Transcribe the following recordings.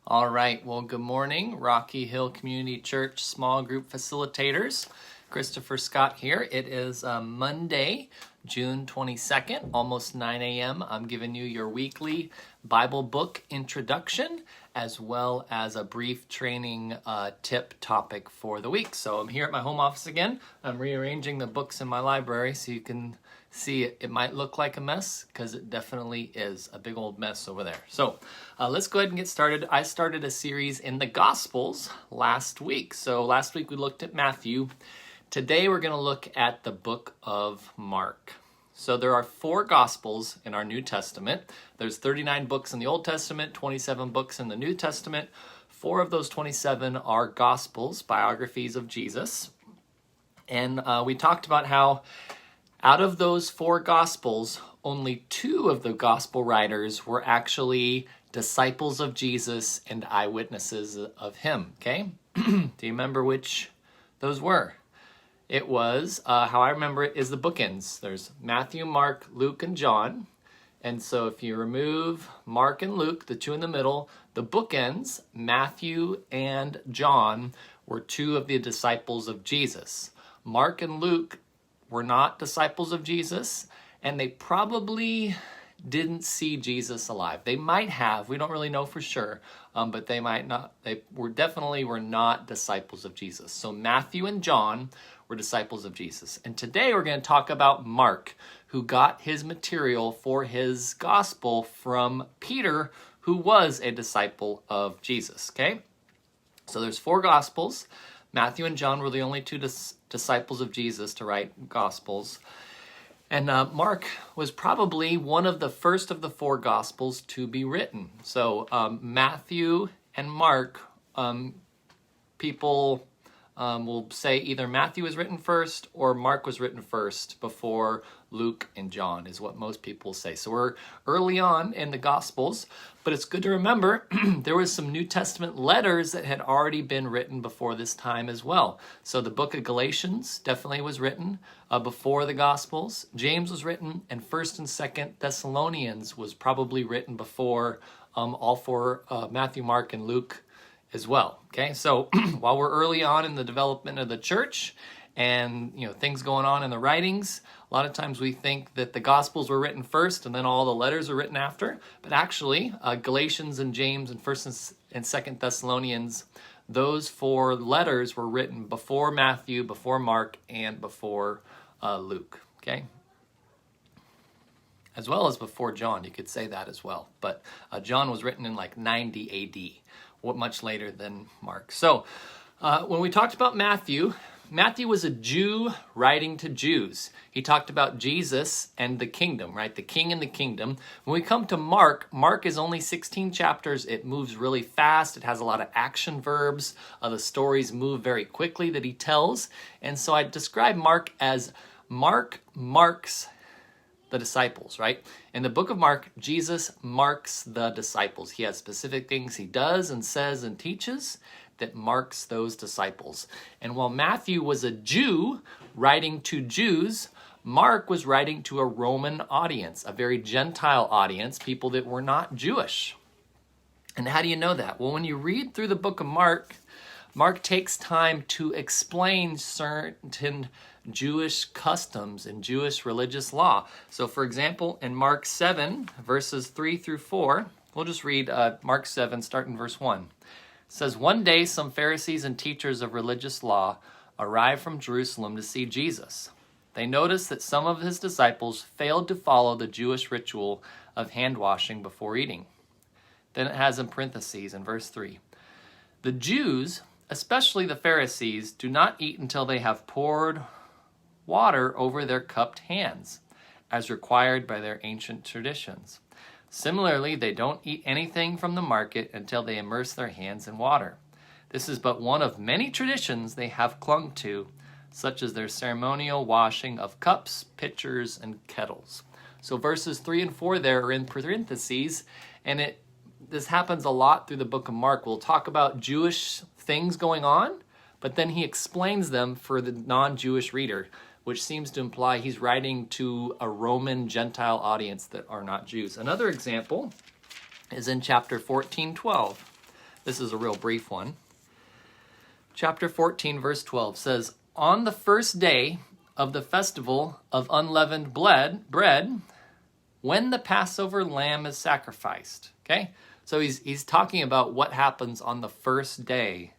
All right, well, good morning, Rocky Hill Community Church small group facilitators. Christopher Scott here. It is Monday, June 22nd, almost 9 a.m. I'm giving you your weekly Bible book introduction, as well as a brief training tip topic for the week. So I'm here at my home office again. I'm rearranging the books in my library so you can see it might look like a mess, because it definitely is a big old mess over there. So let's go ahead and get started. I started a series in the Gospels last week. So last week we looked at Matthew. Today we're going to look at the book of Mark. So there are 4 Gospels in our New Testament. There's 39 books in the Old Testament, 27 books in the New Testament. 4 of those 27 are Gospels, biographies of Jesus. And we talked about how out of those 4 Gospels, only 2 of the Gospel writers were actually disciples of Jesus and eyewitnesses of him, okay? Do you remember which those were? It was, how I remember it, is the bookends. There's Matthew, Mark, Luke, and John. And so if you remove Mark and Luke, the 2 in the middle, the bookends, Matthew and John, were 2 of the disciples of Jesus. Mark and Luke were not disciples of Jesus, and they probably didn't see Jesus alive. They might have, we don't really know for sure, but they might not. They were not disciples of Jesus. So Matthew and John were disciples of Jesus. And today we're going to talk about Mark, who got his material for his gospel from Peter, who was a disciple of Jesus, okay? So there's 4 gospels. Matthew and John were the only 2 disciples of Jesus to write gospels. And Mark was probably one of the first of the 4 Gospels to be written. So Matthew and Mark, people will say either Matthew was written first or Mark was written first before Luke and John, is what most people say. So we're early on in the Gospels, but it's good to remember there was some New Testament letters that had already been written before this time as well. So the book of Galatians definitely was written before the Gospels. James was written, and 1st and 2nd Thessalonians was probably written before all 4 Matthew, Mark, and Luke as well. Okay, so while we're early on in the development of the church and things going on in the writings, a lot of times we think that the Gospels were written first and then all the letters are written after. But actually, Galatians and James and 1st and 2nd Thessalonians, those 4 letters were written before Matthew, before Mark, and before Luke. Okay, as well as before John. You could say that as well. But John was written in like 90 A.D., much later than Mark. So when we talked about Matthew was a Jew writing to Jews. He talked about Jesus and the kingdom, right? The king and the kingdom. When we come to Mark is only 16 chapters. It moves really fast. It has a lot of action verbs. The stories move very quickly that he tells. And so I describe Mark as Mark marks the disciples, right? In the book of Mark, Jesus marks the disciples. He has specific things he does and says and teaches that marks those disciples. And while Matthew was a Jew writing to Jews, Mark was writing to a Roman audience, a very Gentile audience, people that were not Jewish. And how do you know that? Well, when you read through the book of Mark takes time to explain certain Jewish customs and Jewish religious law. So for example, in Mark 7, verses 3 through 4, we'll just read Mark 7, starting in verse 1. It says, "One day some Pharisees and teachers of religious law arrived from Jerusalem to see Jesus. They noticed that some of his disciples failed to follow the Jewish ritual of hand washing before eating." Then it has in parentheses in verse 3, "The Jews, especially the Pharisees, do not eat until they have poured water over their cupped hands, as required by their ancient traditions. Similarly, they don't eat anything from the market until they immerse their hands in water. This is but one of many traditions they have clung to, such as their ceremonial washing of cups, pitchers, and kettles." So verses 3 and 4 there are in parentheses, and this happens a lot through the book of Mark. We'll talk about Jewish things going on, but then he explains them for the non-Jewish reader, which seems to imply he's writing to a Roman Gentile audience that are not Jews. Another example is in chapter 14:12. This is a real brief one. Chapter 14, verse 12 says, "On the first day of the festival of unleavened bread, when the Passover lamb is sacrificed." Okay? So he's talking about what happens on the first day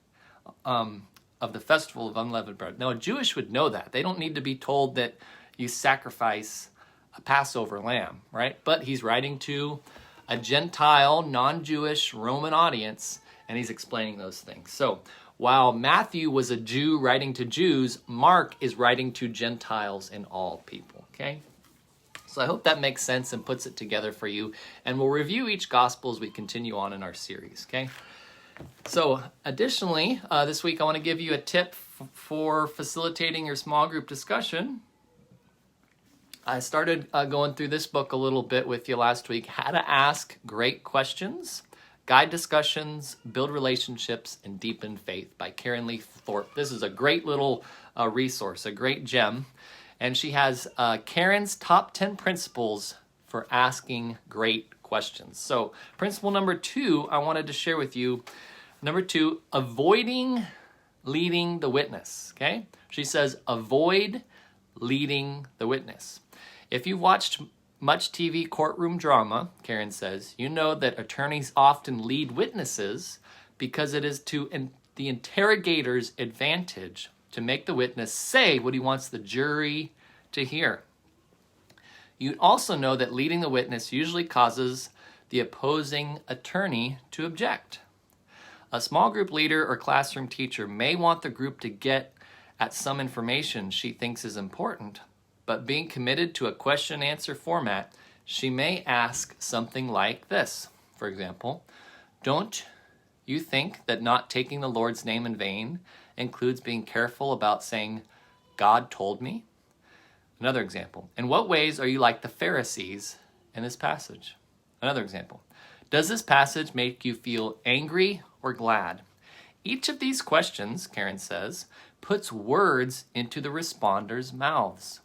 of the festival of unleavened bread. Now, a Jewish would know that. They don't need to be told that you sacrifice a Passover lamb, right? But he's writing to a Gentile, non-Jewish Roman audience, and he's explaining those things. So while Matthew was a Jew writing to Jews, Mark is writing to Gentiles and all people, okay? So I hope that makes sense and puts it together for you. And we'll review each gospel as we continue on in our series, okay? So additionally, this week I want to give you a tip for facilitating your small group discussion. I started going through this book a little bit with you last week, How to Ask Great Questions, Guide Discussions, Build Relationships, and Deepen Faith by Karen Lee Thorpe. This is a great little resource, a great gem. And she has Karen's top 10 principles for asking great questions. So principle number 2, I wanted to share with you. Number 2, avoiding leading the witness, okay? She says, avoid leading the witness. If you've watched much TV courtroom drama, Karen says, you know that attorneys often lead witnesses because it is to the interrogator's advantage to make the witness say what he wants the jury to hear. You also know that leading the witness usually causes the opposing attorney to object. A small group leader or classroom teacher may want the group to get at some information she thinks is important, but being committed to a question-answer format, she may ask something like this. For example, don't you think that not taking the Lord's name in vain includes being careful about saying, God told me? Another example, in what ways are you like the Pharisees in this passage? Another example, does this passage make you feel angry or glad? Each of these questions, Karen says, puts words into the responders' mouths.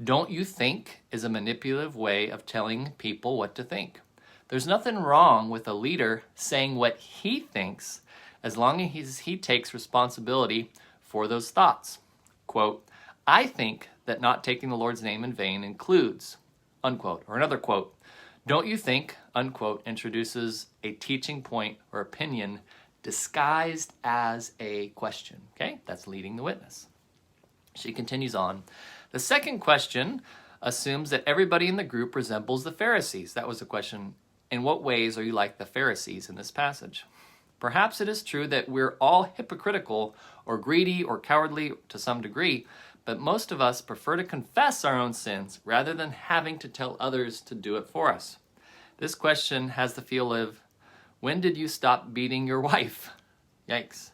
Don't you think is a manipulative way of telling people what to think. There's nothing wrong with a leader saying what he thinks as long as he takes responsibility for those thoughts. Quote, I think that not taking the Lord's name in vain includes, unquote. Or another quote, don't you think, unquote, introduces a teaching point or opinion disguised as a question. Okay, that's leading the witness. She continues on. The second question assumes that everybody in the group resembles the Pharisees. That was the question. In what ways are you like the Pharisees in this passage? Perhaps it is true that we're all hypocritical or greedy or cowardly to some degree, but most of us prefer to confess our own sins rather than having to tell others to do it for us. This question has the feel of, when did you stop beating your wife? Yikes.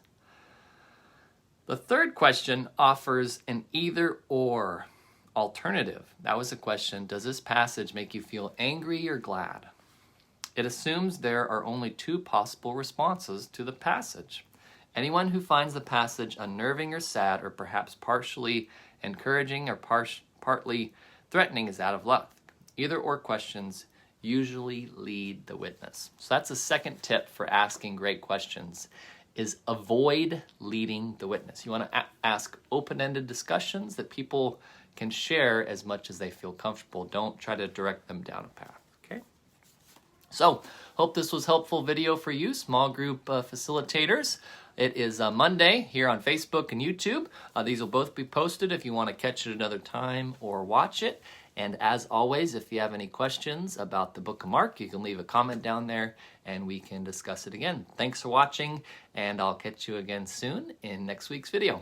The third question offers an either-or alternative. That was the question, does this passage make you feel angry or glad? It assumes there are only two possible responses to the passage. Anyone who finds the passage unnerving or sad, or perhaps partially encouraging or partly threatening, is out of luck. Either-or questions usually lead the witness. So that's the second tip for asking great questions, is avoid leading the witness. You want to ask open-ended discussions that people can share as much as they feel comfortable. Don't try to direct them down a path, okay? So, hope this was helpful video for you, small group facilitators. It is Monday here on Facebook and YouTube. These will both be posted if you want to catch it another time or watch it. And as always, if you have any questions about the Book of Mark, you can leave a comment down there and we can discuss it again. Thanks for watching, and I'll catch you again soon in next week's video.